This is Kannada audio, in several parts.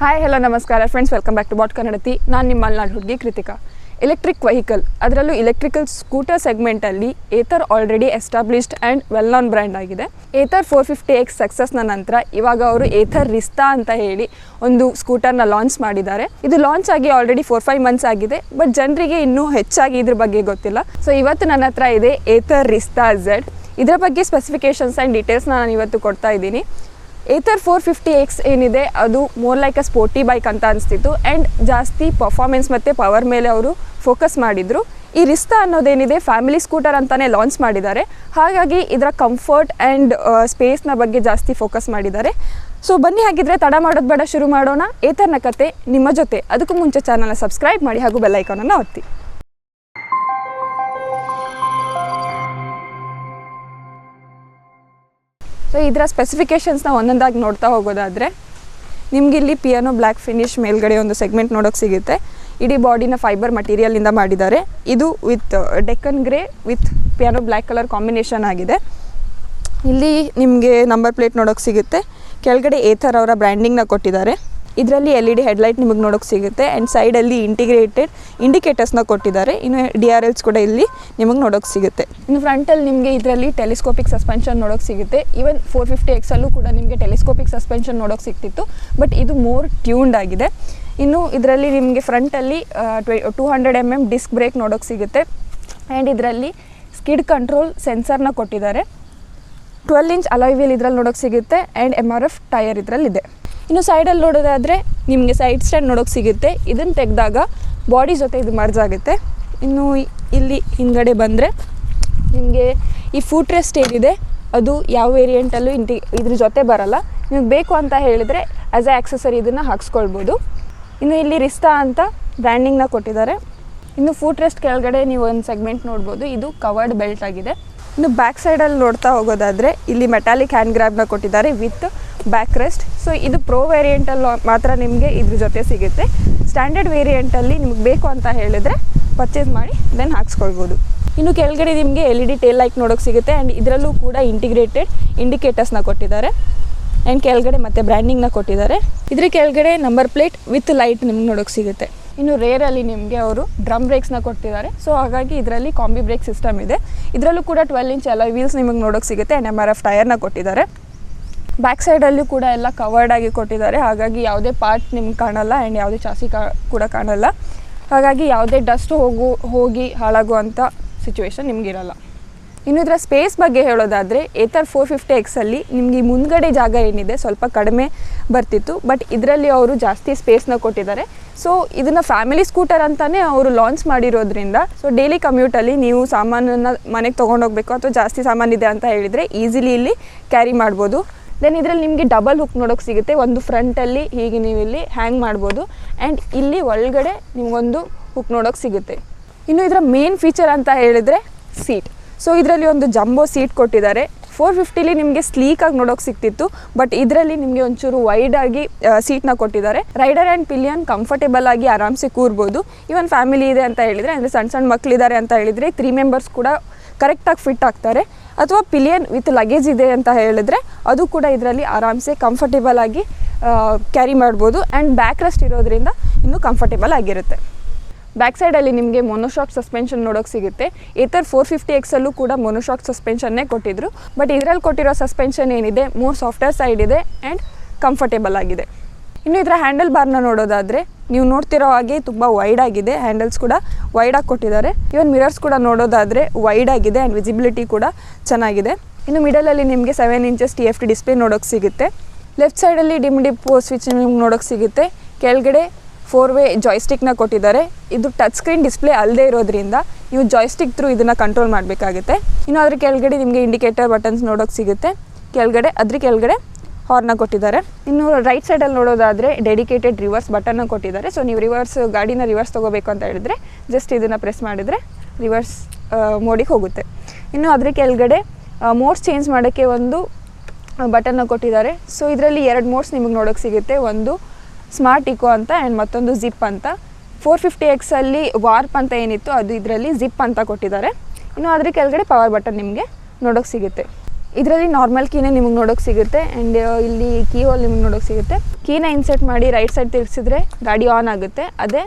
ಹಾಯ್ ಹಲೋ ನಮಸ್ಕಾರ friends, welcome back to bot Kannadathi. ನಾನು ನಿಮ್ಮ ಮಲ್ನಾಡ್ ಹುಡುಗಿ ಕೃತಿಕಾ. ಎಲೆಕ್ಟ್ರಿಕ್ ವೆಹಿಕಲ್, ಅದರಲ್ಲೂ ಎಲೆಕ್ಟ್ರಿಕಲ್ ಸ್ಕೂಟರ್ ಸೆಗ್ಮೆಂಟಲ್ಲಿ Ather already established and well known brand ಆಗಿದೆ. ಏತರ್ 450X ಸಕ್ಸಸ್ನ ನಂತರ ಇವಾಗ ಅವರು ಏತರ್ ರಿಸ್ತಾ ಅಂತ ಹೇಳಿ ಒಂದು ಸ್ಕೂಟರ್ನ ಲಾಂಚ್ ಮಾಡಿದ್ದಾರೆ. ಇದು ಲಾಂಚ್ ಆಗಿ ಆಲ್ರೆಡಿ 4-5 ಮಂತ್ಸ್ ಆಗಿದೆ, ಬಟ್ ಜನರಿಗೆ ಇನ್ನೂ ಹೆಚ್ಚಾಗಿ ಇದ್ರ ಬಗ್ಗೆ ಗೊತ್ತಿಲ್ಲ. ಸೊ ಇವತ್ತು ನನ್ನ ಹತ್ರ ಇದೆ ಏತರ್ ರಿಸ್ತಾ Z. ಇದರ ಬಗ್ಗೆ ಸ್ಪೆಸಿಫಿಕೇಷನ್ಸ್ ಆ್ಯಂಡ್ ಡೀಟೇಲ್ಸ್ನ ನಾನು ಇವತ್ತು ಕೊಡ್ತಾ ಇದ್ದೀನಿ. ಏತರ್ 450X ಏನಿದೆ ಅದು more like a sporty bike ಅಂತ ಅನಿಸ್ತಿತ್ತು ಆ್ಯಂಡ್ ಜಾಸ್ತಿ ಪರ್ಫಾರ್ಮೆನ್ಸ್ ಮತ್ತು ಪವರ್ ಮೇಲೆ ಅವರು ಫೋಕಸ್ ಮಾಡಿದರು. ಈ ರಿಸ್ತಾ ಅನ್ನೋದೇನಿದೆ ಫ್ಯಾಮಿಲಿ ಸ್ಕೂಟರ್ ಅಂತಲೇ ಲಾಂಚ್ ಮಾಡಿದ್ದಾರೆ. ಹಾಗಾಗಿ ಇದರ ಕಂಫರ್ಟ್ ಆ್ಯಂಡ್ ಸ್ಪೇಸ್ನ ಬಗ್ಗೆ ಜಾಸ್ತಿ ಫೋಕಸ್ ಮಾಡಿದ್ದಾರೆ. ಸೊ ಬನ್ನಿ, ಹಾಗಿದ್ರೆ ತಡ ಮಾಡೋದು ಬೇಡ, ಶುರು ಮಾಡೋಣ ಏತರ್ನ ಕತೆ ನಿಮ್ಮ ಜೊತೆ. ಅದಕ್ಕೂ ಮುಂಚೆ ಚಾನಲ್ನ ಸಬ್ಸ್ಕ್ರೈಬ್ ಮಾಡಿ ಹಾಗೂ ಬೆಲ್ ಐಕಾನನ್ನು ಒತ್ತಿ. ಸೊ ಇದರ ಸ್ಪೆಸಿಫಿಕೇಷನ್ಸ್ನ ಒಂದೊಂದಾಗಿ ನೋಡ್ತಾ ಹೋಗೋದಾದರೆ, ನಿಮಗಿಲ್ಲಿ ಪಿಯಾನೋ ಬ್ಲ್ಯಾಕ್ ಫಿನಿಶ್ ಮೇಲ್ಗಡೆ ಒಂದು ಸೆಗ್ಮೆಂಟ್ ನೋಡೋಕ್ಕೆ ಸಿಗುತ್ತೆ. ಇಡೀ ಬಾಡಿನ ಫೈಬರ್ ಮಟೀರಿಯಲಿಂದ ಮಾಡಿದ್ದಾರೆ. ಇದು with Deccan grey with piano black colour combination ಆಗಿದೆ. ಇಲ್ಲಿ ನಿಮಗೆ ನಂಬರ್ ಪ್ಲೇಟ್ ನೋಡೋಕ್ಕೆ ಸಿಗುತ್ತೆ. ಕೆಳಗಡೆ ಏತರ್ ಅವರ ಬ್ರ್ಯಾಂಡಿಂಗ್ನ ಕೊಟ್ಟಿದ್ದಾರೆ. ಇದರಲ್ಲಿ LED ಹೆಡ್ಲೈಟ್ ನಿಮಗೆ ನೋಡೋಕ್ಕೆ ಸಿಗುತ್ತೆ ಆ್ಯಂಡ್ ಸೈಡಲ್ಲಿ ಇಂಟಿಗ್ರೇಟೆಡ್ ಇಂಡಿಕೇಟರ್ಸ್ನ ಕೊಟ್ಟಿದ್ದಾರೆ. ಇನ್ನು DRLs ಕೂಡ ಇಲ್ಲಿ ನಿಮಗೆ ನೋಡೋಕ್ಕೆ ಸಿಗುತ್ತೆ. ಇನ್ನು ಫ್ರಂಟಲ್ಲಿ ನಿಮಗೆ ಇದರಲ್ಲಿ ಟೆಲಿಸ್ಕೋಪಿಕ್ ಸಸ್ಪೆನ್ಷನ್ ನೋಡೋಕ್ಕೆ ಸಿಗುತ್ತೆ. ಈವನ್ 450Xಲ್ಲೂ ಕೂಡ ನಿಮಗೆ ಟೆಲಿಸ್ಕೋಪಿಕ್ ಸಸ್ಪೆನ್ಷನ್ ನೋಡೋಕ್ಕೆ ಸಿಗ್ತಿತ್ತು, ಬಟ್ ಇದು ಮೋರ್ ಟ್ಯೂನ್ಡ್ ಆಗಿದೆ. ಇನ್ನು ಇದರಲ್ಲಿ ನಿಮಗೆ ಫ್ರಂಟಲ್ಲಿ 200 mm ಡಿಸ್ಕ್ ಬ್ರೇಕ್ ನೋಡೋಕ್ಕೆ ಸಿಗುತ್ತೆ ಆ್ಯಂಡ್ ಇದರಲ್ಲಿ ಸ್ಕಿಡ್ ಕಂಟ್ರೋಲ್ ಸೆನ್ಸರ್ನ ಕೊಟ್ಟಿದ್ದಾರೆ. 12 ಇಂಚ್ ಅಲಾಯ್ ವೀಲ್ ಇದರಲ್ಲಿ ನೋಡೋಕ್ಕೆ ಸಿಗುತ್ತೆ ಆ್ಯಂಡ್ MRF ಟೈರ್ ಇದರಲ್ಲಿದೆ. ಇನ್ನು ಸೈಡಲ್ಲಿ ನೋಡೋದಾದರೆ ನಿಮಗೆ ಸೈಡ್ ಸ್ಟ್ಯಾಂಡ್ ನೋಡೋಕ್ಕೆ ಸಿಗುತ್ತೆ. ಇದನ್ನು ತೆಗೆದಾಗ ಬಾಡಿ ಜೊತೆ ಇದು ಮರ್ಜ್ ಆಗುತ್ತೆ. ಇನ್ನು ಇಲ್ಲಿ ಹಿಂದ್ಗಡೆ ಬಂದರೆ ನಿಮಗೆ ಈ ಫೂಟ್ ರೆಸ್ಟ್ ಏನಿದೆ ಅದು ಯಾವ ವೇರಿಯಂಟಲ್ಲೂ ಇದ್ರ ಜೊತೆ ಬರಲ್ಲ. ನಿಮಗೆ ಬೇಕು ಅಂತ ಹೇಳಿದರೆ ಆ್ಯಸ್ ಎ ಆಕ್ಸೆಸರಿ ಇದನ್ನು ಹಾಕ್ಸ್ಕೊಳ್ಬೋದು. ಇನ್ನು ಇಲ್ಲಿ ರಿಸ್ತಾ ಅಂತ ಬ್ರ್ಯಾಂಡಿಂಗ್ನ ಕೊಟ್ಟಿದ್ದಾರೆ. ಇನ್ನು ಫೂಟ್ ರೆಸ್ಟ್ ಕೆಳಗಡೆ ನೀವು ಒಂದು ಸೆಗ್ಮೆಂಟ್ ನೋಡ್ಬೋದು, ಇದು ಕವರ್ಡ್ ಬೆಲ್ಟ್ ಆಗಿದೆ. ಇನ್ನು ಬ್ಯಾಕ್ ಸೈಡಲ್ಲಿ ನೋಡ್ತಾ ಹೋಗೋದಾದರೆ ಇಲ್ಲಿ ಮೆಟಾಲಿಕ್ ಹ್ಯಾಂಡ್ ಗ್ರ್ಯಾಬ್ನ ಕೊಟ್ಟಿದ್ದಾರೆ ವಿತ್ ಬ್ಯಾಕ್ ರೆಸ್ಟ್. ಸೊ ಇದು ಪ್ರೋ ವೇರಿಯಂಟಲ್ಲಿ ಮಾತ್ರ ನಿಮಗೆ ಇದ್ರ ಜೊತೆ ಸಿಗುತ್ತೆ. ಸ್ಟ್ಯಾಂಡರ್ಡ್ ವೇರಿಯಂಟಲ್ಲಿ ನಿಮಗೆ ಬೇಕು ಅಂತ ಹೇಳಿದರೆ ಪರ್ಚೇಸ್ ಮಾಡಿ ದೆನ್ ಹಾಕ್ಸ್ಕೊಳ್ಬೋದು. ಇನ್ನು ಕೆಳಗಡೆ ನಿಮಗೆ LED ಟೇಲ್ ಲೈಟ್ ನೋಡೋಕ್ಕೆ ಸಿಗುತ್ತೆ ಆ್ಯಂಡ್ ಇದರಲ್ಲೂ ಕೂಡ ಇಂಟಿಗ್ರೇಟೆಡ್ ಇಂಡಿಕೇಟರ್ಸ್ನ ಕೊಟ್ಟಿದ್ದಾರೆ ಆ್ಯಂಡ್ ಕೆಳಗಡೆ ಮತ್ತು ಬ್ರ್ಯಾಂಡಿಂಗ್ನ ಕೊಟ್ಟಿದ್ದಾರೆ. ಇದ್ರ ಕೆಳಗಡೆ ನಂಬರ್ ಪ್ಲೇಟ್ ವಿತ್ ಲೈಟ್ ನಿಮ್ಗೆ ನೋಡೋಕ್ಕೆ ಸಿಗುತ್ತೆ. ಇನ್ನು ರೇರಲ್ಲಿ ನಿಮಗೆ ಅವರು ಡ್ರಮ್ ಬ್ರೇಕ್ಸ್ನ ಕೊಟ್ಟಿದ್ದಾರೆ. ಸೊ ಹಾಗಾಗಿ ಇದರಲ್ಲಿ ಕಾಂಬಿ ಬ್ರೇಕ್ ಸಿಸ್ಟಮ್ ಇದೆ. ಇದರಲ್ಲೂ ಕೂಡ 12 ಇಂಚ್ ಅಲಾಯ್ ವೀಲ್ಸ್ ನಿಮಗೆ ನೋಡೋಕ್ಕೆ ಸಿಗುತ್ತೆ ಆ್ಯಂಡ್ MRF ಟೈರ್ನ ಕೊಟ್ಟಿದ್ದಾರೆ. ಬ್ಯಾಕ್ ಸೈಡಲ್ಲೂ ಕೂಡ ಎಲ್ಲ ಕವರ್ಡ್ ಆಗಿ ಕೊಟ್ಟಿದ್ದಾರೆ. ಹಾಗಾಗಿ ಯಾವುದೇ ಪಾರ್ಟ್ ನಿಮ್ಗೆ ಕಾಣಲ್ಲ ಆ್ಯಂಡ್ ಯಾವುದೇ ಚಾಸಿ ಕೂಡ ಕಾಣಲ್ಲ. ಹಾಗಾಗಿ ಯಾವುದೇ ಡಸ್ಟ್ ಹೋಗಿ ಹಾಳಾಗುವಂಥ ಸಿಚುವೇಶನ್ ನಿಮಗಿರಲ್ಲ. ಇನ್ನು ಇದರ ಸ್ಪೇಸ್ ಬಗ್ಗೆ ಹೇಳೋದಾದರೆ ಏತರ್ 450Xಲ್ಲಿ ನಿಮಗೆ ಮುಂದ್ಗಡೆ ಜಾಗ ಏನಿದೆ ಸ್ವಲ್ಪ ಕಡಿಮೆ ಬರ್ತಿತ್ತು, ಬಟ್ ಇದರಲ್ಲಿ ಅವರು ಜಾಸ್ತಿ ಸ್ಪೇಸ್ನ ಕೊಟ್ಟಿದ್ದಾರೆ. ಸೊ ಇದನ್ನು ಫ್ಯಾಮಿಲಿ ಸ್ಕೂಟರ್ ಅಂತಲೇ ಅವರು ಲಾಂಚ್ ಮಾಡಿರೋದ್ರಿಂದ ಸೊ ಡೈಲಿ ಕಮ್ಯೂಟಲ್ಲಿ ನೀವು ಸಾಮಾನನ್ನು ಮನೆಗೆ ತೊಗೊಂಡೋಗ್ಬೇಕು ಅಥವಾ ಜಾಸ್ತಿ ಸಾಮಾನಿದೆ ಅಂತ ಹೇಳಿದರೆ ಈಸಿಲಿ ಇಲ್ಲಿ ಕ್ಯಾರಿ ಮಾಡ್ಬೋದು. ದೆನ್ ಇದರಲ್ಲಿ ನಿಮಗೆ ಡಬಲ್ ಹುಕ್ ನೋಡೋಕ್ಕೆ ಸಿಗುತ್ತೆ. ಒಂದು ಫ್ರಂಟಲ್ಲಿ ಹೀಗೆ ನೀವು ಇಲ್ಲಿ ಹ್ಯಾಂಗ್ ಮಾಡ್ಬೋದು ಆ್ಯಂಡ್ ಇಲ್ಲಿ ಒಳಗಡೆ ನಿಮಗೊಂದು ಹುಕ್ ನೋಡೋಕ್ಕೆ ಸಿಗುತ್ತೆ. ಇನ್ನು ಇದರ ಮೇನ್ ಫೀಚರ್ ಅಂತ ಹೇಳಿದರೆ ಸೀಟ್. ಸೊ ಇದರಲ್ಲಿ ಒಂದು ಜಂಬೋ ಸೀಟ್ ಕೊಟ್ಟಿದ್ದಾರೆ. 450ಲಿ ನಿಮಗೆ ಸ್ಲೀಕಾಗಿ ನೋಡೋಕ್ಕೆ ಸಿಗ್ತಿತ್ತು, ಬಟ್ ಇದರಲ್ಲಿ ನಿಮಗೆ ಒಂಚೂರು ವೈಡಾಗಿ ಸೀಟ್ನ ಕೊಟ್ಟಿದ್ದಾರೆ. ರೈಡರ್ ಆ್ಯಂಡ್ ಪಿಲಿಯನ್ ಕಂಫರ್ಟೇಬಲ್ ಆಗಿ ಆರಾಮ್ಸೆ ಕೂರ್ಬೋದು. ಈವನ್ ಫ್ಯಾಮಿಲಿ ಇದೆ ಅಂತ ಹೇಳಿದರೆ, ಅಂದರೆ ಸಣ್ಣ ಸಣ್ಣ ಮಕ್ಕಳಿದ್ದಾರೆ ಅಂತ ಹೇಳಿದರೆ 3 ಮೆಂಬರ್ಸ್ ಕೂಡ ಕರೆಕ್ಟಾಗಿ ಫಿಟ್ ಆಗ್ತಾರೆ. ಅಥವಾ ಪಿಲಿಯನ್ ವಿತ್ ಲಗೇಜ್ ಇದೆ ಅಂತ ಹೇಳಿದ್ರೆ ಅದು ಕೂಡ ಇದರಲ್ಲಿ ಆರಾಮ್ಸೆ ಕಂಫರ್ಟೇಬಲ್ ಆಗಿ ಕ್ಯಾರಿ ಮಾಡ್ಬೋದು ಆ್ಯಂಡ್ ಬ್ಯಾಕ್ ರೆಸ್ಟ್ ಇರೋದ್ರಿಂದ ಇನ್ನೂ ಕಂಫರ್ಟೇಬಲ್ ಆಗಿರುತ್ತೆ. ಬ್ಯಾಕ್ ಸೈಡಲ್ಲಿ ನಿಮಗೆ ಮೊನೋಶಾಕ್ ಸಸ್ಪೆನ್ಷನ್ ನೋಡೋಕ್ಕೆ ಸಿಗುತ್ತೆ. ಏತರ್ 450Xಲ್ಲೂ ಕೂಡ ಮೊನೋಶಾಕ್ ಸಸ್ಪೆನ್ಷನ್ನೇ ಕೊಟ್ಟಿದ್ರು, ಬಟ್ ಇದರಲ್ಲಿ ಕೊಟ್ಟಿರೋ ಸಸ್ಪೆನ್ಷನ್ ಏನಿದೆ ಮೋರ್ ಸಾಫ್ಟ್ವೇರ್ ಸೈಡ್ ಇದೆ ಆ್ಯಂಡ್ ಕಂಫರ್ಟೇಬಲ್ ಆಗಿದೆ. ಇನ್ನು ಇದರ ಹ್ಯಾಂಡಲ್ ಬಾರ್ನ ನೋಡೋದಾದರೆ ನೀವು ನೋಡ್ತಿರೋ ಹಾಗೆ ತುಂಬ ವೈಡ್ ಆಗಿದೆ. ಹ್ಯಾಂಡಲ್ಸ್ ಕೂಡ ವೈಡಾಗಿ ಕೊಟ್ಟಿದ್ದಾರೆ. ಇವನ್ ಮಿರರ್ಸ್ ಕೂಡ ನೋಡೋದಾದರೆ ವೈಡ್ ಆಗಿದೆ ಆ್ಯಂಡ್ ವಿಸಿಬಿಲಿಟಿ ಕೂಡ ಚೆನ್ನಾಗಿದೆ. ಇನ್ನು ಮಿಡಲಲ್ಲಿ ನಿಮಗೆ 7 ಇಂಚಸ್ TFT ಡಿಸ್ಪ್ಲೇ ನೋಡೋಕ್ಕೆ ಸಿಗುತ್ತೆ. ಲೆಫ್ಟ್ ಸೈಡಲ್ಲಿ ಡಿಮ್ ಸ್ವಿಚ್ ನಿಮ್ಗೆ ನೋಡೋಕ್ಕೆ ಸಿಗುತ್ತೆ. ಕೆಳಗಡೆ 4-ವೇ ಜಾಯ್ಸ್ಟಿಕ್ನ ಕೊಟ್ಟಿದ್ದಾರೆ. ಇದು ಟಚ್ ಸ್ಕ್ರೀನ್ ಡಿಸ್ಪ್ಲೇ ಅಲ್ಲದೆ ಇರೋದ್ರಿಂದ ನೀವು ಜಾಯ್ಸ್ಟಿಕ್ ಥ್ರೂ ಇದನ್ನು ಕಂಟ್ರೋಲ್ ಮಾಡಬೇಕಾಗುತ್ತೆ. ಇನ್ನು ಅದ್ರ ಕೆಳಗಡೆ ನಿಮಗೆ ಇಂಡಿಕೇಟರ್ ಬಟನ್ಸ್ ನೋಡೋಕ್ಕೆ ಸಿಗುತ್ತೆ. ಅದ್ರ ಕೆಳಗಡೆ ಹಾರ್ನ ಕೊಟ್ಟಿದ್ದಾರೆ. ಇನ್ನು ರೈಟ್ ಸೈಡಲ್ಲಿ ನೋಡೋದಾದರೆ ಡೆಡಿಕೇಟೆಡ್ ರಿವರ್ಸ್ ಬಟನ್ನ ಕೊಟ್ಟಿದ್ದಾರೆ. ಸೊ ನೀವು ಗಾಡಿನ ರಿವರ್ಸ್ ತೊಗೋಬೇಕು ಅಂತ ಹೇಳಿದರೆ ಜಸ್ಟ್ ಇದನ್ನು ಪ್ರೆಸ್ ಮಾಡಿದರೆ ರಿವರ್ಸ್ ಮೋಡಿಗೆ ಹೋಗುತ್ತೆ. ಇನ್ನು ಅದ್ರ ಕೆಳಗಡೆ ಮೋಡ್ಸ್ ಚೇಂಜ್ ಮಾಡೋಕ್ಕೆ ಒಂದು ಬಟನ್ನ ಕೊಟ್ಟಿದ್ದಾರೆ. ಸೊ ಇದರಲ್ಲಿ 2 ಮೋಡ್ಸ್ ನಿಮಗೆ ನೋಡೋಕ್ಕೆ ಸಿಗುತ್ತೆ. ಒಂದು ಸ್ಮಾರ್ಟ್ ಇಕೋ ಅಂತ ಆ್ಯಂಡ್ ಮತ್ತೊಂದು ಜಿಪ್ ಅಂತ. 450Xಲ್ಲಿ ವಾರ್ಪ್ ಅಂತ ಏನಿತ್ತು ಅದು ಇದರಲ್ಲಿ ಜಿಪ್ ಅಂತ ಕೊಟ್ಟಿದ್ದಾರೆ. ಇನ್ನು ಅದ್ರ ಕೆಳಗಡೆ ಪವರ್ ಬಟನ್ ನಿಮಗೆ ನೋಡೋಕ್ಕೆ ಸಿಗುತ್ತೆ. ಇದರಲ್ಲಿ ನಾರ್ಮಲ್ ಕೀನೇ ನಿಮಗೆ ನೋಡೋಕೆ ಸಿಗುತ್ತೆ. ಆ್ಯಂಡ್ ಇಲ್ಲಿ ಕೀ ಹೋಲ್ ನಿಮಗೆ ನೋಡೋಕೆ ಸಿಗುತ್ತೆ. ಕೀನ ಇನ್ಸರ್ಟ್ ಮಾಡಿ ರೈಟ್ ಸೈಡ್ ತಿರುಗಿಸಿದ್ರೆ ಗಾಡಿ ಆನ್ ಆಗುತ್ತೆ. ಅದೇ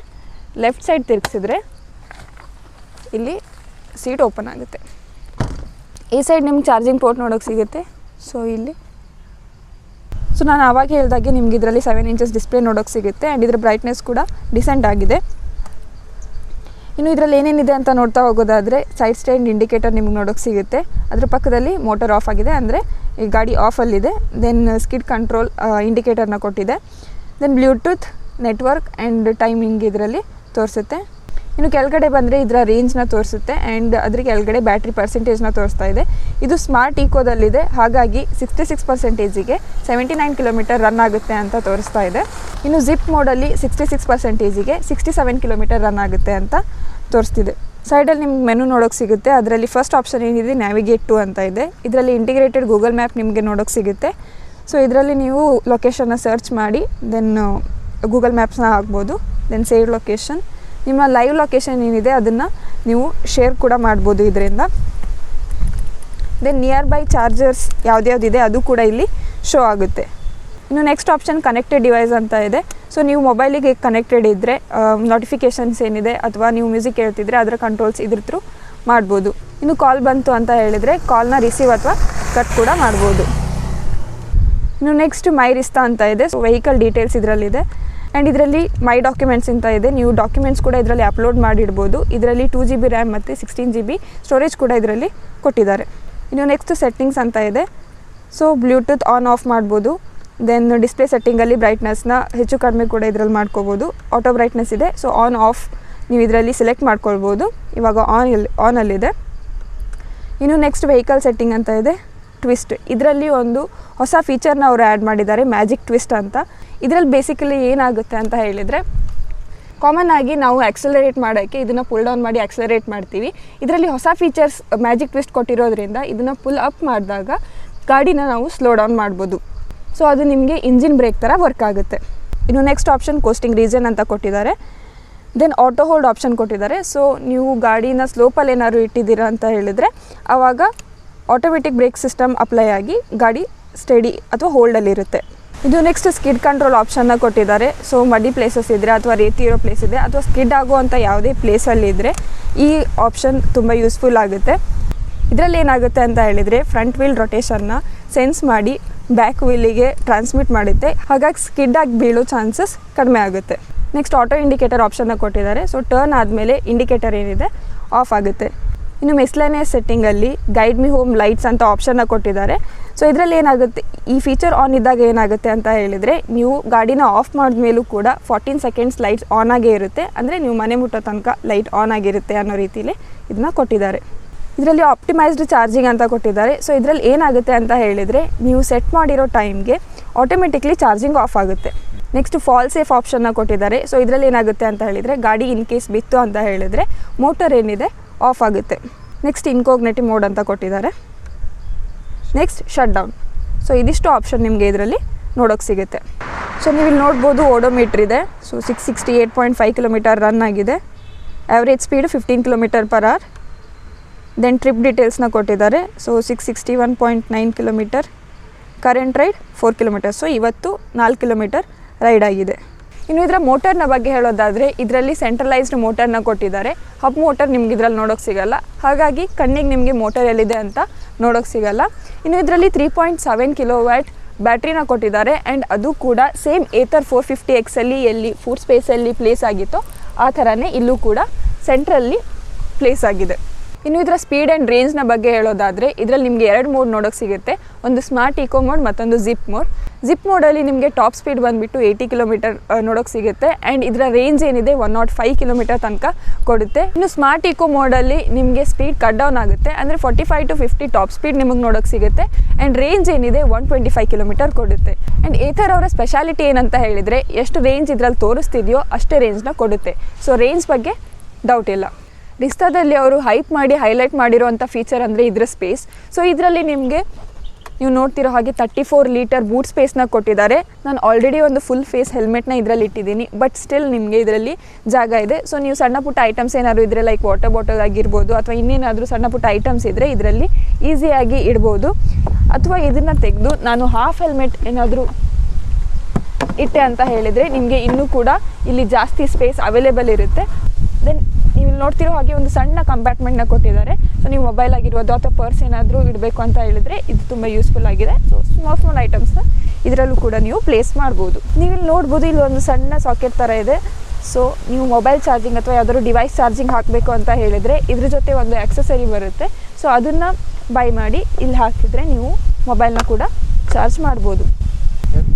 ಲೆಫ್ಟ್ ಸೈಡ್ ತಿರುಗಿಸಿದ್ರೆ ಇಲ್ಲಿ ಸೀಟ್ ಓಪನ್ ಆಗುತ್ತೆ. ಈ ಸೈಡ್ ನಿಮ್ಗೆ ಚಾರ್ಜಿಂಗ್ ಪೋರ್ಟ್ ನೋಡೋಕೆ ಸಿಗುತ್ತೆ. ಸೊ ಇಲ್ಲಿ ನಾನು ಆವಾಗ ಹೇಳಿದಾಗೆ ನಿಮ್ಗೆ ಇದರಲ್ಲಿ 7 ಇಂಚಸ್ ಡಿಸ್ಪ್ಲೇ ನೋಡೋಕೆ ಸಿಗುತ್ತೆ. ಆ್ಯಂಡ್ ಇದರ ಬ್ರೈಟ್ನೆಸ್ ಕೂಡ ಡಿಸೆಂಟ್ ಆಗಿದೆ. ಇನ್ನು ಇದರಲ್ಲಿ ಏನೇನಿದೆ ಅಂತ ನೋಡ್ತಾ ಹೋಗೋದಾದರೆ ಸೈಡ್ ಸ್ಟ್ಯಾಂಡ್ ಇಂಡಿಕೇಟರ್ ನಿಮ್ಗೆ ನೋಡೋಕೆ ಸಿಗುತ್ತೆ. ಅದರ ಪಕ್ಕದಲ್ಲಿ ಮೋಟರ್ ಆಫ್ ಆಗಿದೆ, ಅಂದರೆ ಈ ಗಾಡಿ ಆಫಲ್ಲಿದೆ. ದೆನ್ ಸ್ಕಿಡ್ ಕಂಟ್ರೋಲ್ ಇಂಡಿಕೇಟರ್ನ ಕೊಟ್ಟಿದೆ. Then Bluetooth, network and timing ಇದರಲ್ಲಿ ತೋರಿಸುತ್ತೆ. ಇನ್ನು ಕೆಳಗಡೆ ಬಂದರೆ ಇದರ ರೇಂಜ್ನ ತೋರಿಸುತ್ತೆ. ಆ್ಯಂಡ್ ಅದ್ರ ಕೆಳಗಡೆ ಬ್ಯಾಟ್ರಿ ಪರ್ಸೆಂಟೇಜ್ನ ತೋರಿಸ್ತಾ ಇದೆ. ಇದು ಸ್ಮಾರ್ಟ್ ಈಕೋದಲ್ಲಿದೆ, ಹಾಗಾಗಿ 66%ಗೆ 79 ಕಿಲೋಮೀಟರ್ ರನ್ ಆಗುತ್ತೆ ಅಂತ ತೋರಿಸ್ತಾ ಇದೆ. ಇನ್ನು ಜಿಪ್ ಮೋಡಲ್ಲಿ 66%ಗೆ 67 ಕಿಲೋಮೀಟರ್ ರನ್ ಆಗುತ್ತೆ ಅಂತ ತೋರಿಸ್ತಿದೆ. ಸೈಡಲ್ಲಿ ನಿಮ್ಗೆ ಮೆನು ನೋಡೋಕೆ ಸಿಗುತ್ತೆ. ಅದರಲ್ಲಿ ಫಸ್ಟ್ ಆಪ್ಷನ್ ಏನಿದೆ ನ್ಯಾವಿಗೇಟ್ ಟು ಅಂತ ಇದೆ. ಇದರಲ್ಲಿ ಇಂಟಿಗ್ರೇಟೆಡ್ ಗೂಗಲ್ ಮ್ಯಾಪ್ ನಿಮಗೆ ನೋಡೋಕೆ ಸಿಗುತ್ತೆ. ಸೊ ಇದರಲ್ಲಿ ನೀವು ಲೊಕೇಶನ್ನ ಸರ್ಚ್ ಮಾಡಿ ದೆನ್ ಗೂಗಲ್ ಮ್ಯಾಪ್ಸ್ನ ಹಾಕ್ಬೋದು. ದೆನ್ ಸೇವ್ ಲೊಕೇಶನ್, ನಿಮ್ಮ ಲೈವ್ ಲೊಕೇಶನ್ ಏನಿದೆ ಅದನ್ನು ನೀವು ಶೇರ್ ಕೂಡ ಮಾಡ್ಬೋದು ಇದರಿಂದ. ದೆನ್ ನಿಯರ್ ಬೈ ಚಾರ್ಜರ್ಸ್ ಯಾವ್ದ್ಯಾವ್ದಿದೆ ಅದು ಕೂಡ ಇಲ್ಲಿ ಶೋ ಆಗುತ್ತೆ. ಇನ್ನು ನೆಕ್ಸ್ಟ್ ಆಪ್ಷನ್ ಕನೆಕ್ಟೆಡ್ ಡಿವೈಸ್ ಅಂತ ಇದೆ. ಸೊ ನೀವು ಮೊಬೈಲಿಗೆ ಕನೆಕ್ಟೆಡ್ ಇದ್ದರೆ ನೋಟಿಫಿಕೇಷನ್ಸ್ ಏನಿದೆ ಅಥವಾ ನೀವು ಮ್ಯೂಸಿಕ್ ಕೇಳ್ತಿದ್ರೆ ಅದರ ಕಂಟ್ರೋಲ್ಸ್ ಇದ್ರ ಥ್ರೂ ಮಾಡ್ಬೋದು. ಇನ್ನು ಕಾಲ್ ಬಂತು ಅಂತ ಹೇಳಿದರೆ ಕಾಲ್ನ ರಿಸೀವ್ ಅಥವಾ ಕಟ್ ಕೂಡ ಮಾಡ್ಬೋದು. ಇನ್ನು ನೆಕ್ಸ್ಟ್ ಮೈ ರಿಸ್ತಾ ಅಂತ ಇದೆ. ಸೊ ವೆಹಿಕಲ್ ಡೀಟೇಲ್ಸ್ ಇದರಲ್ಲಿದೆ. ಆ್ಯಂಡ್ ಇದರಲ್ಲಿ ಮೈ ಡಾಕ್ಯುಮೆಂಟ್ಸ್ ಅಂತ ಇದೆ. ನೀವು ಡಾಕ್ಯುಮೆಂಟ್ಸ್ ಕೂಡ ಇದರಲ್ಲಿ ಅಪ್ಲೋಡ್ ಮಾಡಿಡ್ಬೋದು. ಇದರಲ್ಲಿ 2 GB ರ್ಯಾಮ್ ಮತ್ತು 16 GB ಸ್ಟೋರೇಜ್ ಕೂಡ ಇದರಲ್ಲಿ ಕೊಟ್ಟಿದ್ದಾರೆ. ಇನ್ನು ನೆಕ್ಸ್ಟ್ ಸೆಟ್ಟಿಂಗ್ಸ್ ಅಂತ ಇದೆ. ಸೊ ಬ್ಲೂಟೂತ್ ಆನ್ ಆಫ್ ಮಾಡ್ಬೋದು. ದೆನ್ ಡಿಸ್ಪ್ಲೇ ಸೆಟ್ಟಿಂಗಲ್ಲಿ ಬ್ರೈಟ್ನೆಸ್ನ ಹೆಚ್ಚು ಕಡಿಮೆ ಕೂಡ ಇದರಲ್ಲಿ ಮಾಡ್ಕೋಬೋದು. ಆಟೋ ಬ್ರೈಟ್ನೆಸ್ ಇದೆ. ಸೊ ಆನ್ ಆಫ್ ನೀವು ಇದರಲ್ಲಿ ಸೆಲೆಕ್ಟ್ ಮಾಡ್ಕೊಳ್ಬೋದು. ಇವಾಗ ಆನಲ್ಲಿದೆ. ಇನ್ನು ನೆಕ್ಸ್ಟ್ ವೆಹಿಕಲ್ ಸೆಟ್ಟಿಂಗ್ ಅಂತ ಇದೆ. ಟ್ವಿಸ್ಟ್, ಇದರಲ್ಲಿ ಒಂದು ಹೊಸ ಫೀಚರ್ನ ಅವರು ಆ್ಯಡ್ ಮಾಡಿದ್ದಾರೆ, ಮ್ಯಾಜಿಕ್ ಟ್ವಿಸ್ಟ್ ಅಂತ. ಇದರಲ್ಲಿ ಬೇಸಿಕಲಿ ಏನಾಗುತ್ತೆ ಅಂತ ಹೇಳಿದರೆ, ಕಾಮನ್ ಆಗಿ ನಾವು ಆಕ್ಸಲರೇಟ್ ಮಾಡೋಕ್ಕೆ ಇದನ್ನು ಪುಲ್ ಡೌನ್ ಮಾಡಿ ಆಕ್ಸಲರೇಟ್ ಮಾಡ್ತೀವಿ. ಇದರಲ್ಲಿ ಹೊಸ ಫೀಚರ್ಸ್ ಮ್ಯಾಜಿಕ್ ಟ್ವಿಸ್ಟ್ ಕೊಟ್ಟಿರೋದ್ರಿಂದ ಇದನ್ನು ಪುಲ್ ಅಪ್ ಮಾಡಿದಾಗ ಗಾಡಿನ ನಾವು ಸ್ಲೋ ಡೌನ್ ಮಾಡ್ಬೋದು. ಸೊ ಅದು ನಿಮಗೆ ಇಂಜಿನ್ ಬ್ರೇಕ್ ಥರ ವರ್ಕ್ ಆಗುತ್ತೆ. ಇನ್ನು ನೆಕ್ಸ್ಟ್ ಆಪ್ಷನ್ ಕೋಸ್ಟಿಂಗ್ ರೀಜನ್ ಅಂತ ಕೊಟ್ಟಿದ್ದಾರೆ. ದೆನ್ ಆಟೋ ಹೋಲ್ಡ್ ಆಪ್ಷನ್ ಕೊಟ್ಟಿದ್ದಾರೆ. ಸೊ ನೀವು ಗಾಡಿನ ಸ್ಲೋಪಲ್ಲಿ ಏನಾದ್ರು ಇಟ್ಟಿದ್ದೀರಾ ಅಂತ ಹೇಳಿದರೆ ಆವಾಗ ಆಟೋಮೆಟಿಕ್ ಬ್ರೇಕ್ ಸಿಸ್ಟಮ್ ಅಪ್ಲೈ ಆಗಿ ಗಾಡಿ ಸ್ಟಡಿ ಅಥವಾ ಹೋಲ್ಡಲ್ಲಿರುತ್ತೆ. ಇದು ನೆಕ್ಸ್ಟ್ ಸ್ಕಿಡ್ ಕಂಟ್ರೋಲ್ ಆಪ್ಷನ್ನ ಕೊಟ್ಟಿದ್ದಾರೆ. ಸೊ ಮಡಿ ಪ್ಲೇಸಸ್ ಇದ್ದರೆ ಅಥವಾ ರೇತಿ ಇರೋ ಪ್ಲೇಸ್ ಇದೆ ಅಥವಾ ಸ್ಕಿಡ್ ಆಗುವಂಥ ಯಾವುದೇ ಪ್ಲೇಸಲ್ಲಿ ಇದ್ದರೆ ಈ ಆಪ್ಷನ್ ತುಂಬ ಯೂಸ್ಫುಲ್ ಆಗುತ್ತೆ. ಇದರಲ್ಲಿ ಏನಾಗುತ್ತೆ ಅಂತ ಹೇಳಿದರೆ ಫ್ರಂಟ್ ವೀಲ್ ರೊಟೇಷನ್ನ ಸೆನ್ಸ್ ಮಾಡಿ ಬ್ಯಾಕ್ ವೀಲಿಗೆ ಟ್ರಾನ್ಸ್ಮಿಟ್ ಮಾಡುತ್ತೆ. ಹಾಗಾಗಿ ಸ್ಕಿಡ್ ಆಗಿ ಬೀಳೋ ಚಾನ್ಸಸ್ ಕಡಿಮೆ ಆಗುತ್ತೆ. ನೆಕ್ಸ್ಟ್ ಆಟೋ ಇಂಡಿಕೇಟರ್ ಆಪ್ಷನ್ನ ಕೊಟ್ಟಿದ್ದಾರೆ. ಸೊ ಟರ್ನ್ ಆದಮೇಲೆ ಇಂಡಿಕೇಟರ್ ಏನಿದೆ ಆಫ್ ಆಗುತ್ತೆ. ಇನ್ನು ಮಿಸ್ಲೇನಿಯಸ್ ಸೆಟ್ಟಿಂಗಲ್ಲಿ ಗೈಡ್ ಮಿ ಹೋಮ್ ಲೈಟ್ಸ್ ಅಂತ ಆಪ್ಷನ್ನ ಕೊಟ್ಟಿದ್ದಾರೆ. ಸೊ ಇದರಲ್ಲಿ ಏನಾಗುತ್ತೆ, ಈ ಫೀಚರ್ ಆನ್ ಇದ್ದಾಗ ಏನಾಗುತ್ತೆ ಅಂತ ಹೇಳಿದರೆ ನೀವು ಗಾಡಿನ ಆಫ್ ಮಾಡಿದ್ಮೇಲೂ ಕೂಡ 14 ಸೆಕೆಂಡ್ಸ್ ಲೈಟ್ಸ್ ಆನ್ ಆಗೇ ಇರುತ್ತೆ. ಅಂದರೆ ನೀವು ಮನೆ ಮುಟ್ಟೋ ತನಕ ಲೈಟ್ ಆನ್ ಆಗಿರುತ್ತೆ ಅನ್ನೋ ರೀತಿಯಲ್ಲಿ ಇದನ್ನ ಕೊಟ್ಟಿದ್ದಾರೆ. ಇದರಲ್ಲಿ ಆಪ್ಟಿಮೈಸ್ಡ್ ಚಾರ್ಜಿಂಗ್ ಅಂತ ಕೊಟ್ಟಿದ್ದಾರೆ. ಸೊ ಇದರಲ್ಲಿ ಏನಾಗುತ್ತೆ ಅಂತ ಹೇಳಿದರೆ ನೀವು ಸೆಟ್ ಮಾಡಿರೋ ಟೈಮ್ಗೆ ಆಟೋಮೆಟಿಕ್ಲಿ ಚಾರ್ಜಿಂಗ್ ಆಫ್ ಆಗುತ್ತೆ. ನೆಕ್ಸ್ಟ್ ಫಾಲ್ ಸೇಫ್ ಆಪ್ಷನ್ನ ಕೊಟ್ಟಿದ್ದಾರೆ. ಸೊ ಇದರಲ್ಲಿ ಏನಾಗುತ್ತೆ ಅಂತ ಹೇಳಿದರೆ ಗಾಡಿ ಇನ್ ಕೇಸ್ ಬಿತ್ತು ಅಂತ ಹೇಳಿದರೆ ಮೋಟರ್ ಏನಿದೆ ಆಫ್ ಆಗುತ್ತೆ. ನೆಕ್ಸ್ಟ್ ಇನ್ಕೋಗ್ನೆಟಿವ್ ಮೋಡ್ ಅಂತ ಕೊಟ್ಟಿದ್ದಾರೆ. Next shut down. ಸೊ ಇದಿಷ್ಟು ಆಪ್ಷನ್ ನಿಮಗೆ ಇದರಲ್ಲಿ ನೋಡೋಕೆ ಸಿಗುತ್ತೆ. ಸೊ ನೀವು ಇಲ್ಲಿ ನೋಡ್ಬೋದು ಓಡೋಮೀಟ್ರ್ ಇದೆ. ಸೊ 668.5 ಕಿಲೋಮೀಟರ್ ರನ್ ಆಗಿದೆ. Average speed 15 km/h. Then trip ಡೀಟೇಲ್ಸ್ನ ಕೊಟ್ಟಿದ್ದಾರೆ. So 661.9 kilometre. Current ride 4 kilometre. So ಇವತ್ತು 4 ಕಿಲೋಮೀಟರ್ ರೈಡ್ ಆಗಿದೆ. ಇನ್ನು ಇದರ ಮೋಟರ್ನ ಬಗ್ಗೆ ಹೇಳೋದಾದರೆ ಇದರಲ್ಲಿ ಸೆಂಟ್ರಲೈಸ್ಡ್ ಮೋಟರ್ನ ಕೊಟ್ಟಿದ್ದಾರೆ. ಹಬ್ ಮೋಟರ್ ನಿಮ್ಗೆ ಇದರಲ್ಲಿ ನೋಡೋಕೆ ಸಿಗಲ್ಲ. ಹಾಗಾಗಿ ಕಣ್ಣಿಗೆ ನಿಮಗೆ ಮೋಟರ್ ಎಲ್ಲಿದೆ ಅಂತ ನೋಡೋಕೆ ಸಿಗಲ್ಲ. ಇನ್ನು ಇದರಲ್ಲಿ 3.7 kW ಬ್ಯಾಟ್ರಿನ ಕೊಟ್ಟಿದ್ದಾರೆ. ಆ್ಯಂಡ್ ಅದು ಕೂಡ ಸೇಮ್ ಏತರ್ 450Xಲ್ಲಿ ಎಲ್ಲಿ ಫುಡ್ ಸ್ಪೇಸಲ್ಲಿ ಪ್ಲೇಸ್ ಆಗಿತ್ತೋ ಆ ಥರನೇ ಇಲ್ಲೂ ಕೂಡ ಸೆಂಟ್ರಲ್ಲಿ ಪ್ಲೇಸ್ ಆಗಿದೆ. ಇನ್ನು ಇದರ ಸ್ಪೀಡ್ ಆ್ಯಂಡ್ ರೇಂಜ್ನ ಬಗ್ಗೆ ಹೇಳೋದಾದರೆ ಇದರಲ್ಲಿ ನಿಮಗೆ 2 ಮೋಡ್ ನೋಡೋಕೆ ಸಿಗುತ್ತೆ. ಒಂದು ಸ್ಮಾರ್ಟ್ ಈಕೋ ಮೋಡ್ ಮತ್ತೊಂದು ಜಿಪ್ ಮೋಡ್. ಜಿಪ್ ಮೋಡಲ್ಲಿ ನಿಮಗೆ ಟಾಪ್ ಸ್ಪೀಡ್ ಬಂದುಬಿಟ್ಟು 80 km ನೋಡೋಕೆ ಸಿಗುತ್ತೆ. ಆ್ಯಂಡ್ ಇದರ ರೇಂಜ್ ಏನಿದೆ 105 km ತನಕ ಕೊಡುತ್ತೆ. ಇನ್ನು ಸ್ಮಾರ್ಟ್ ಈಕೋ ಮೋಡಲ್ಲಿ ನಿಮಗೆ ಸ್ಪೀಡ್ ಕಟ್ ಡೌನ್ ಆಗುತ್ತೆ. ಅಂದರೆ 45 to 50 ಟಾಪ್ ಸ್ಪೀಡ್ ನಿಮಗೆ ನೋಡೋಕೆ ಸಿಗುತ್ತೆ. ಆ್ಯಂಡ್ ರೇಂಜ್ ಏನಿದೆ 125 km ಕೊಡುತ್ತೆ. ಆ್ಯಂಡ್ ಏತರ್ ಅವರ ಸ್ಪೆಷಾಲಿಟಿ ಏನಂತ ಹೇಳಿದರೆ ಎಷ್ಟು ರೇಂಜ್ ಇದರಲ್ಲಿ ತೋರಿಸ್ತಿದೆಯೋ ಅಷ್ಟೇ ರೇಂಜ್ನ ಕೊಡುತ್ತೆ. ಸೊ ರೇಂಜ್ ಬಗ್ಗೆ ಡೌಟ್ ಇಲ್ಲ. ರಿಸ್ತಾದಲ್ಲಿ ಅವರು ಹೈಪ್ ಮಾಡಿ ಹೈಲೈಟ್ ಮಾಡಿರೋವಂಥ ಫೀಚರ್ ಅಂದರೆ ಇದರ ಸ್ಪೇಸ್. ಸೊ ಇದರಲ್ಲಿ ನಿಮಗೆ ನೀವು ನೋಡ್ತಿರೋ ಹಾಗೆ 34 ಲೀಟರ್ ಬೂಟ್ ಸ್ಪೇಸ್ನ ಕೊಟ್ಟಿದ್ದಾರೆ. ನಾನು ಆಲ್ರೆಡಿ ಒಂದು ಫುಲ್ ಫೇಸ್ ಹೆಲ್ಮೆಟ್ನ ಇದರಲ್ಲಿ ಇಟ್ಟಿದ್ದೀನಿ, ಬಟ್ ಸ್ಟಿಲ್ ನಿಮಗೆ ಇದರಲ್ಲಿ ಜಾಗ ಇದೆ. ಸೊ ನೀವು ಸಣ್ಣ ಪುಟ್ಟ ಐಟಮ್ಸ್ ಏನಾದರೂ ಇದ್ದರೆ ಲೈಕ್ ವಾಟರ್ ಬಾಟಲ್ ಆಗಿರ್ಬೋದು ಅಥವಾ ಇನ್ನೇನಾದರೂ ಸಣ್ಣ ಪುಟ್ಟ ಐಟಮ್ಸ್ ಇದ್ದರೆ ಇದರಲ್ಲಿ ಈಸಿಯಾಗಿ ಇಡ್ಬೋದು. ಅಥವಾ ಇದನ್ನು ತೆಗೆದು ನಾನು ಹಾಫ್ ಹೆಲ್ಮೆಟ್ ಏನಾದರೂ ಇಟ್ಟೆ ಅಂತ ಹೇಳಿದರೆ ನಿಮಗೆ ಇನ್ನೂ ಕೂಡ ಇಲ್ಲಿ ಜಾಸ್ತಿ ಸ್ಪೇಸ್ ಅವೈಲೇಬಲ್ ಇರುತ್ತೆ. ದೆನ್ ನೀವು ಇಲ್ಲಿ ನೋಡ್ತಿರೋ ಹಾಗೆ ಒಂದು ಸಣ್ಣ ಕಂಪಾರ್ಟ್ಮೆಂಟ್ನ ಕೊಟ್ಟಿದ್ದಾರೆ. ಸೊ ನೀವು ಮೊಬೈಲ್ ಆಗಿರ್ಬೋದು ಅಥವಾ ಪರ್ಸ್ ಏನಾದರೂ ಇಡಬೇಕು ಅಂತ ಹೇಳಿದರೆ ಇದು ತುಂಬ ಯೂಸ್ಫುಲ್ ಆಗಿದೆ. ಸೊ ಸ್ಮಾಲ್ ಐಟಮ್ಸ್ನ ಇದರಲ್ಲೂ ಕೂಡ ನೀವು ಪ್ಲೇಸ್ ಮಾಡ್ಬೋದು. ನೀವು ಇಲ್ಲಿ ನೋಡ್ಬೋದು, ಇಲ್ಲಿ ಒಂದು ಸಣ್ಣ ಸಾಕೆಟ್ ಥರ ಇದೆ. ಸೊ ನೀವು ಮೊಬೈಲ್ ಚಾರ್ಜಿಂಗ್ ಅಥವಾ ಯಾವ್ದಾದ್ರು ಡಿವೈಸ್ ಚಾರ್ಜಿಂಗ್ ಹಾಕಬೇಕು ಅಂತ ಹೇಳಿದರೆ ಇದ್ರ ಜೊತೆ ಒಂದು ಆಕ್ಸೆಸರಿ ಬರುತ್ತೆ. ಸೊ ಅದನ್ನು ಬೈ ಮಾಡಿ ಇಲ್ಲಿ ಹಾಕಿದರೆ ನೀವು ಮೊಬೈಲ್ನ ಕೂಡ ಚಾರ್ಜ್ ಮಾಡ್ಬೋದು.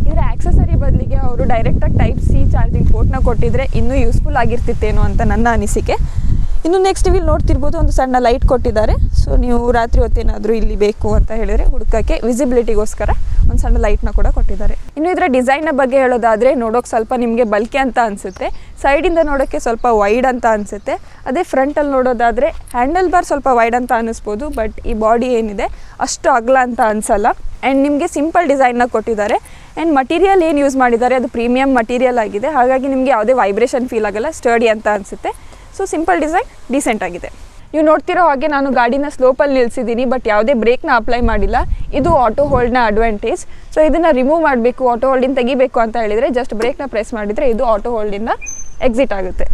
ಇದರ ಆಕ್ಸೆಸರಿ ಬದಲಿಗೆ ಅವರು ಡೈರೆಕ್ಟಾಗಿ ಟೈಪ್ ಸಿ ಚಾರ್ಜಿಂಗ್ ಪೋರ್ಟ್ನ ಕೊಟ್ಟಿದ್ರೆ ಇನ್ನೂ ಯೂಸ್ಫುಲ್ ಆಗಿರ್ತಿತ್ತೇನೋ ಅಂತ ನನ್ನ ಅನಿಸಿಕೆ. ಇನ್ನು ನೆಕ್ಸ್ಟ್ ಇಲ್ಲಿ ನೋಡ್ತಿರ್ಬೋದು, ಒಂದು ಸಣ್ಣ ಲೈಟ್ ಕೊಟ್ಟಿದ್ದಾರೆ. ಸೊ ನೀವು ರಾತ್ರಿ ಹೊತ್ತೇನಾದರೂ ಇಲ್ಲಿ ಬೇಕು ಅಂತ ಹೇಳಿದರೆ ಹುಡುಕಕ್ಕೆ ವಿಸಿಬಿಲಿಟಿಗೋಸ್ಕರ ಒಂದು ಸಣ್ಣ ಲೈಟ್ನ ಕೂಡ ಕೊಟ್ಟಿದ್ದಾರೆ. ಇನ್ನು ಇದರ ಡಿಸೈನ್ನ ಬಗ್ಗೆ ಹೇಳೋದಾದರೆ ನೋಡೋಕೆ ಸ್ವಲ್ಪ ನಿಮಗೆ ಬಲ್ಕಿ ಅಂತ ಅನಿಸುತ್ತೆ, ಸೈಡಿಂದ ನೋಡೋಕ್ಕೆ ಸ್ವಲ್ಪ ವೈಡ್ ಅಂತ ಅನಿಸುತ್ತೆ. ಅದೇ ಫ್ರಂಟಲ್ಲಿ ನೋಡೋದಾದರೆ ಹ್ಯಾಂಡಲ್ ಬಾರ್ ಸ್ವಲ್ಪ ವೈಡ್ ಅಂತ ಅನ್ನಿಸ್ಬೋದು, ಬಟ್ ಈ ಬಾಡಿ ಏನಿದೆ ಅಷ್ಟು ಅಗಲ ಅಂತ ಅನಿಸಲ್ಲ. ಆ್ಯಂಡ್ ನಿಮಗೆ ಸಿಂಪಲ್ ಡಿಸೈನ್ನ ಕೊಟ್ಟಿದ್ದಾರೆ. ಆ್ಯಂಡ್ ಮಟೀರಿಯಲ್ ಏನು ಯೂಸ್ ಮಾಡಿದ್ದಾರೆ ಅದು ಪ್ರೀಮಿಯಮ್ ಮಟೀರಿಯಲ್ ಆಗಿದೆ, ಹಾಗಾಗಿ ನಿಮಗೆ ಯಾವುದೇ ವೈಬ್ರೇಷನ್ ಫೀಲ್ ಆಗಲ್ಲ, ಸ್ಟರ್ಡಿ ಅಂತ ಅನಿಸುತ್ತೆ. ಸೊ ಸಿಂಪಲ್ ಡಿಸೈನ್, ಡೀಸೆಂಟ್ ಆಗಿದೆ. ನೀವು ನೋಡ್ತಿರೋ ಹಾಗೆ ನಾನು ಗಾಡಿನ ಸ್ಲೋಪಲ್ಲಿ ನಿಲ್ಲಿಸಿದ್ದೀನಿ, ಬಟ್ ಯಾವುದೇ ಬ್ರೇಕ್ನ ಅಪ್ಲೈ ಮಾಡಿಲ್ಲ. ಇದು ಆಟೋ ಹೋಲ್ಡ್ನ ಅಡ್ವಾಂಟೇಜ್. ಸೊ ಇದನ್ನು ರಿಮೂವ್ ಮಾಡಬೇಕು, ಆಟೋ ಹೋಲ್ಡಿಂದ ತೆಗಿಬೇಕು ಅಂತ ಹೇಳಿದರೆ ಜಸ್ಟ್ ಬ್ರೇಕ್ನ ಪ್ರೆಸ್ ಮಾಡಿದರೆ ಇದು ಆಟೋ ಹೋಲ್ಡಿಂದ ಎಕ್ಸಿಟ್ ಆಗುತ್ತೆ.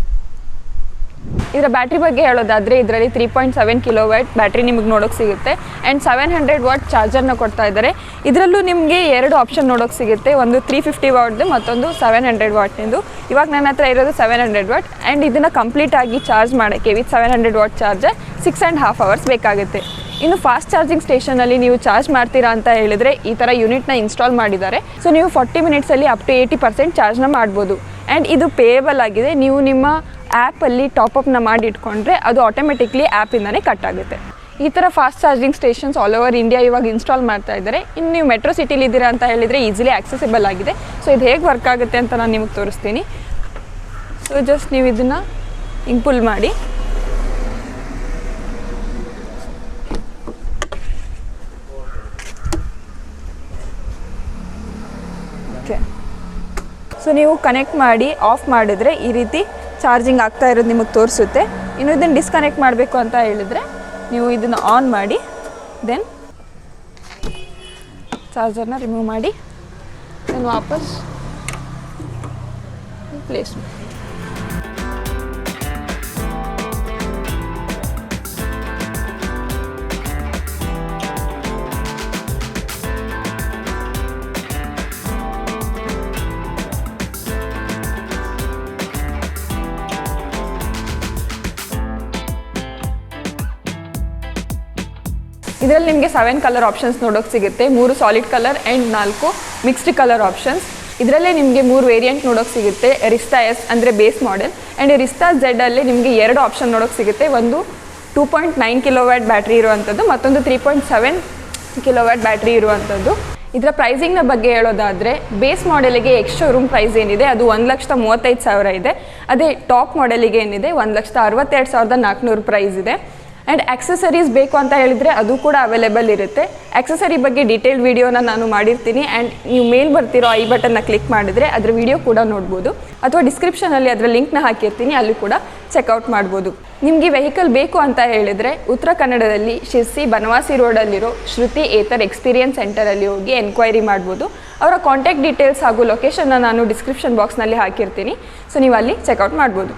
ಇದರ ಬ್ಯಾಟ್ರಿ ಬಗ್ಗೆ ಹೇಳೋದಾದರೆ ಇದರಲ್ಲಿ 3.7 ಕಿಲೋವ್ಯಾಟ್ ಬ್ಯಾಟ್ರಿ ನಿಮಗೆ ನೋಡೋಕೆ ಸಿಗುತ್ತೆ. ಆ್ಯಂಡ್ 700 ವಾಟ್ ಚಾರ್ಜರ್ನ ಕೊಡ್ತಾ ಇದ್ದಾರೆ. ಇದರಲ್ಲೂ ನಿಮಗೆ 2 ಆಪ್ಷನ್ ನೋಡೋಕೆ ಸಿಗುತ್ತೆ, ಒಂದು 350 ವಾಟ್ದು ಮತ್ತೊಂದು 700 ವಾಟ್ನಿಂದು. ಇವಾಗ ನನ್ನ ಹತ್ರ ಇರೋದು 700 ವಾಟ್. ಆ್ಯಂಡ್ ಇದನ್ನು ಕಂಪ್ಲೀಟಾಗಿ ಚಾರ್ಜ್ ಮಾಡೋಕ್ಕೆ ವಿತ್ 700 ವಾಟ್ ಚಾರ್ಜರ್ 6.5 ಅವರ್ಸ್ ಬೇಕಾಗುತ್ತೆ. ಇನ್ನು ಫಾಸ್ಟ್ ಚಾರ್ಜಿಂಗ್ ಸ್ಟೇಷನಲ್ಲಿ ನೀವು ಚಾರ್ಜ್ ಮಾಡ್ತೀರಾ ಅಂತ ಹೇಳಿದರೆ ಈ ಥರ ಯೂನಿಟ್ನ ಇನ್ಸ್ಟಾಲ್ ಮಾಡಿದ್ದಾರೆ. ಸೊ ನೀವು 40 ಮಿನಿಟ್ಸಲ್ಲಿ ಅಪ್ ಟು 80% ಚಾರ್ಜ್ನ ಮಾಡ್ಬೋದು. ಆ್ಯಂಡ್ ಇದು ಪೇಯಬಲ್ ಆಗಿದೆ. ನೀವು ನಿಮ್ಮ ಆ್ಯಪಲ್ಲಿ ಟಾಪಪ್ನ ಮಾಡಿ ಇಟ್ಕೊಂಡ್ರೆ ಅದು ಆಟೋಮೆಟಿಕ್ಲಿ ಆ್ಯಪಿಂದನೇ ಕಟ್ ಆಗುತ್ತೆ. ಈ ಥರ fast charging stations all over India ಇವಾಗ ಇನ್ಸ್ಟಾಲ್ ಮಾಡ್ತಾ ಇದ್ದಾರೆ. ಇನ್ನು ನೀವು ಮೆಟ್ರೋ ಸಿಟಿಲಿ ಇದ್ದೀರಾ ಅಂತ ಹೇಳಿದರೆ ಈಸಿಲಿ ಆಕ್ಸೆಸಿಬಲ್ ಆಗಿದೆ. ಸೊ ಇದು ಹೇಗೆ ವರ್ಕ್ ಆಗುತ್ತೆ ಅಂತ ನಾನು ನಿಮಗೆ ತೋರಿಸ್ತೀನಿ. ಸೊ ಜಸ್ಟ್ ನೀವು ಇದನ್ನು ಹಿಂಗೆ ಪುಲ್ ಮಾಡಿ ಓಕೆ. ಸೊ ನೀವು ಕನೆಕ್ಟ್ ಮಾಡಿ ಆಫ್ ಮಾಡಿದ್ರೆ ಈ ರೀತಿ ಚಾರ್ಜಿಂಗ್ ಆಗ್ತಾ ಇರೋದು ನಿಮಗೆ ತೋರಿಸುತ್ತೆ. ಇನ್ನು ಇದನ್ನು ಡಿಸ್ಕನೆಕ್ಟ್ ಮಾಡಬೇಕು ಅಂತ ಹೇಳಿದರೆ ನೀವು ಇದನ್ನು ಆನ್ ಮಾಡಿ ದೆನ್ ಚಾರ್ಜರ್ನ ರಿಮೂವ್ ಮಾಡಿ ದೆನ್ ವಾಪಸ್ ಪ್ಲೇಸ್ ಮಾಡಿ. ಇದರಲ್ಲಿ ನಿಮಗೆ 7 ಕಲರ್ ಆಪ್ಷನ್ಸ್ ನೋಡೋಕೆ ಸಿಗುತ್ತೆ, 3 solid colour and 4 mixed colour options. ಇದರಲ್ಲೇ ನಿಮಗೆ 3 ವೇರಿಯಂಟ್ ನೋಡೋಕೆ ಸಿಗುತ್ತೆ. ರಿಸ್ತಾ ಎಸ್ ಅಂದರೆ ಬೇಸ್ ಮಾಡೆಲ್ ಆ್ಯಂಡ್ ರಿಸ್ತಾ ಝೆಡ್ ಅಲ್ಲಿ ನಿಮಗೆ 2 ಆಪ್ಷನ್ ನೋಡೋಕೆ ಸಿಗುತ್ತೆ. ಒಂದು 2.9 ಕಿಲೋವ್ಯಾಟ್ ಬ್ಯಾಟ್ರಿ ಇರುವಂಥದ್ದು, ಮತ್ತೊಂದು 3.7 ಕಿಲೋವ್ಯಾಟ್ ಬ್ಯಾಟ್ರಿ ಇರುವಂಥದ್ದು. ಇದರ ಪ್ರೈಸಿಂಗ್ನ ಬಗ್ಗೆ ಹೇಳೋದಾದರೆ ಬೇಸ್ ಮಾಡೆಲಿಗೆ ಎಕ್ಸ್ ಶೋರೂಮ್ ಪ್ರೈಸ್ ಏನಿದೆ ಅದು 1,35,000 ಇದೆ. ಅದೇ ಟಾಪ್ ಮಾಡೆಲಿಗೆ ಏನಿದೆ 1,62,400 ಪ್ರೈಸ್ ಇದೆ. ಆ್ಯಂಡ್ ಆಕ್ಸೆಸರೀಸ್ ಬೇಕು ಅಂತ ಹೇಳಿದರೆ ಅದು ಕೂಡ ಅವೈಲೇಬಲ್ ಇರುತ್ತೆ. ಆಕ್ಸೆಸರಿ ಬಗ್ಗೆ ಡೀಟೇಲ್ಡ್ ವೀಡಿಯೋನ ನಾನು ಮಾಡಿರ್ತೀನಿ. ಆ್ಯಂಡ್ ನೀವು ಮೇಲ್ ಬರ್ತಿರೋ ಐ ಬಟನ್ನ ಕ್ಲಿಕ್ ಮಾಡಿದರೆ ಅದರ ವಿಡಿಯೋ ಕೂಡ ನೋಡ್ಬೋದು, ಅಥವಾ ಡಿಸ್ಕ್ರಿಪ್ಷನಲ್ಲಿ ಅದರ ಲಿಂಕ್ನ ಹಾಕಿರ್ತೀನಿ, ಅಲ್ಲಿ ಕೂಡ ಚೆಕ್ಔಟ್ ಮಾಡ್ಬೋದು. ನಿಮಗೆ ವೆಹಿಕಲ್ ಬೇಕು ಅಂತ ಹೇಳಿದರೆ ಉತ್ತರ ಕನ್ನಡದಲ್ಲಿ ಶಿರ್ಸಿ ಬನವಾಸಿ ರೋಡಲ್ಲಿರೋ ಶ್ರುತಿ ಏತರ್ ಎಕ್ಸ್ಪೀರಿಯನ್ಸ್ ಸೆಂಟರಲ್ಲಿ ಹೋಗಿ ಎನ್ಕ್ವೈರಿ ಮಾಡ್ಬೋದು. ಅವರ ಕಾಂಟ್ಯಾಕ್ಟ್ ಡೀಟೇಲ್ಸ್ ಹಾಗೂ ಲೊಕೇಶನ್ನ ನಾನು ಡಿಸ್ಕ್ರಿಪ್ಷನ್ ಬಾಕ್ಸ್ನಲ್ಲಿ ಹಾಕಿರ್ತೀನಿ. ಸೊ ನೀವು ಅಲ್ಲಿ ಚೆಕ್ಔಟ್ ಮಾಡ್ಬೋದು.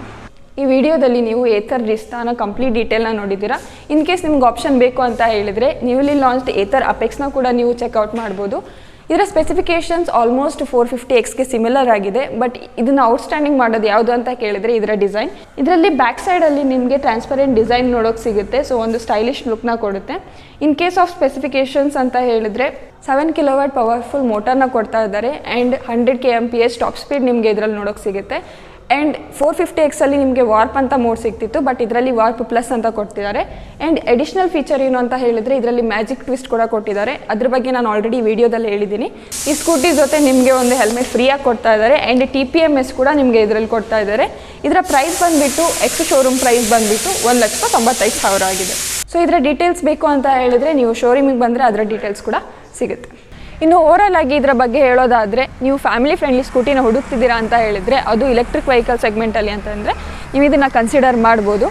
ಈ ವಿಡಿಯೋದಲ್ಲಿ ನೀವು ಏತರ್ ರಿಸ್ತಾನ ಕಂಪ್ಲೀಟ್ ಡೀಟೇಲ್ನ ನೋಡಿದ್ದೀರಾ. ಇನ್ ಕೇಸ್ ನಿಮ್ಗೆ ಆಪ್ಷನ್ ಬೇಕು ಅಂತ ಹೇಳಿದರೆ ನ್ಯೂಲಿ ಲಾಂಚ್ಡ್ ಏತರ್ ಅಪೆಕ್ಸ್ನ ಕೂಡ ನೀವು ಚೆಕ್ಔಟ್ ಮಾಡ್ಬೋದು. ಇದರ ಸ್ಪೆಸಿಫಿಕೇಷನ್ಸ್ ಆಲ್ಮೋಸ್ಟ್ 450Xಗೆ ಸಿಮಿಲರ್ ಆಗಿದೆ. ಬಟ್ ಇದನ್ನು ಔಟ್ಸ್ಟ್ಯಾಂಡಿಂಗ್ ಮಾಡೋದು ಯಾವುದು ಅಂತ ಕೇಳಿದರೆ ಇದರ ಡಿಸೈನ್. ಇದರಲ್ಲಿ ಬ್ಯಾಕ್ ಸೈಡಲ್ಲಿ ನಿಮಗೆ ಟ್ರಾನ್ಸ್ಪರೆಂಟ್ ಡಿಸೈನ್ ನೋಡೋಕೆ ಸಿಗುತ್ತೆ. ಸೊ ಒಂದು ಸ್ಟೈಲಿಶ್ ಲುಕ್ನ ಕೊಡುತ್ತೆ. ಇನ್ ಕೇಸ್ ಆಫ್ ಸ್ಪೆಸಿಫಿಕೇಷನ್ಸ್ ಅಂತ ಹೇಳಿದರೆ 7 ಕಿಲೋವ್ಯಾಟ್ ಪವರ್ಫುಲ್ ಮೋಟರ್ನ ಕೊಡ್ತಾ ಇದ್ದಾರೆ. ಆ್ಯಂಡ್ 100 kmph ಟಾಪ್ ಸ್ಪೀಡ್ ನಿಮಗೆ ಇದರಲ್ಲಿ ನೋಡೋಕೆ ಸಿಗುತ್ತೆ. ಆ್ಯಂಡ್ 450Xಲ್ಲಿ ನಿಮಗೆ ವಾರ್ಪ್ ಅಂತ ಮೋಡ್ ಸಿಗ್ತಿತ್ತು, ಬಟ್ ಇದರಲ್ಲಿ ವಾರ್ಪ್ ಪ್ಲಸ್ ಅಂತ ಕೊಡ್ತಿದ್ದಾರೆ. ಆ್ಯಂಡ್ ಅಡಿಷ್ನಲ್ ಫೀಚರ್ ಏನು ಅಂತ ಹೇಳಿದರೆ ಇದರಲ್ಲಿ ಮ್ಯಾಜಿಕ್ ಟ್ವಿಸ್ಟ್ ಕೂಡ ಕೊಟ್ಟಿದ್ದಾರೆ. ಅದ್ರ ಬಗ್ಗೆ ನಾನು ಆಲ್ರೆಡಿ ವಿಡಿಯೋದಲ್ಲಿ ಹೇಳಿದ್ದೀನಿ. ಈ ಸ್ಕೂಟಿ ಜೊತೆ ನಿಮಗೆ ಒಂದು ಹೆಲ್ಮೆಟ್ ಫ್ರೀಯಾಗಿ ಕೊಡ್ತಾ ಇದ್ದಾರೆ. ಆ್ಯಂಡ್ TPMS ಕೂಡ ನಿಮಗೆ ಇದರಲ್ಲಿ ಕೊಡ್ತಾ ಇದ್ದಾರೆ. ಇದರ ಪ್ರೈಸ್ ಬಂದುಬಿಟ್ಟು ಎಕ್ಸ್ ಶೋರೂಮ್ ಪ್ರೈಸ್ ಬಂದುಬಿಟ್ಟು 1,95,000 ಆಗಿದೆ. ಸೊ ಇದರ ಡೀಟೇಲ್ಸ್ ಬೇಕು ಅಂತ ಹೇಳಿದರೆ ನೀವು ಶೋರೂಮಿಗೆ ಬಂದರೆ ಅದರ ಡೀಟೇಲ್ಸ್ ಕೂಡ ಸಿಗುತ್ತೆ. ಇನ್ನು ಓವರಾಲ್ ಆಗಿ ಇದರ ಬಗ್ಗೆ ಹೇಳೋದಾದರೆ, ನೀವು ಫ್ಯಾಮಿಲಿ ಫ್ರೆಂಡ್ಲಿ ಸ್ಕೂಟಿನ ಹುಡುಕ್ತಿದ್ದೀರಾ ಅಂತ ಹೇಳಿದರೆ, ಅದು ಇಲೆಕ್ಟ್ರಿಕ್ ವೆಹಿಕಲ್ ಸೆಗ್ಮೆಂಟಲ್ಲಿ ಅಂತಂದರೆ ನೀವು ಇದನ್ನು ಕನ್ಸಿಡರ್ ಮಾಡ್ಬೋದು.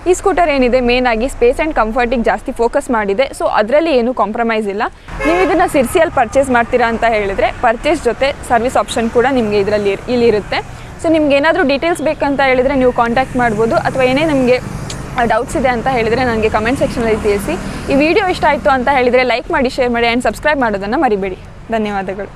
ಈ ಸ್ಕೂಟರ್ ಏನಿದೆ ಮೇನ್ ಆಗಿ ಸ್ಪೇಸ್ ಆ್ಯಂಡ್ ಕಂಫರ್ಟಿಗೆ ಜಾಸ್ತಿ ಫೋಕಸ್ ಮಾಡಿದೆ. ಸೊ ಅದರಲ್ಲಿ ಏನೂ ಕಾಂಪ್ರಮೈಸ್ ಇಲ್ಲ. ನೀವು ಇದನ್ನು ಸಿರ್ಸಿಯಲ್ಲಿ ಪರ್ಚೇಸ್ ಮಾಡ್ತೀರಾ ಅಂತ ಹೇಳಿದರೆ ಪರ್ಚೇಸ್ ಜೊತೆ ಸರ್ವಿಸ್ ಆಪ್ಷನ್ ಕೂಡ ನಿಮಗೆ ಇಲ್ಲಿರುತ್ತೆ. ಸೊ ನಿಮ್ಗೆ ಏನಾದರೂ ಡೀಟೇಲ್ಸ್ ಬೇಕಂತ ಹೇಳಿದರೆ ನೀವು ಕಾಂಟ್ಯಾಕ್ಟ್ ಮಾಡ್ಬೋದು, ಅಥವಾ ಏನೇ ನಿಮಗೆ ಡೌಟ್ಸ್ ಇದೆ ಅಂತ ಹೇಳಿದರೆ ನನಗೆ ಕಮೆಂಟ್ ಸೆಕ್ಷನಲ್ಲಿ ತಿಳಿಸಿ. ಈ ವಿಡಿಯೋ ಇಷ್ಟ ಆಯಿತು ಅಂತ ಹೇಳಿದರೆ ಲೈಕ್ ಮಾಡಿ, ಶೇರ್ ಮಾಡಿ ಆ್ಯಂಡ್ ಸಬ್ಸ್ಕ್ರೈಬ್ ಮಾಡೋದನ್ನು ಮರಿಬೇಡಿ. ಧನ್ಯವಾದಗಳು.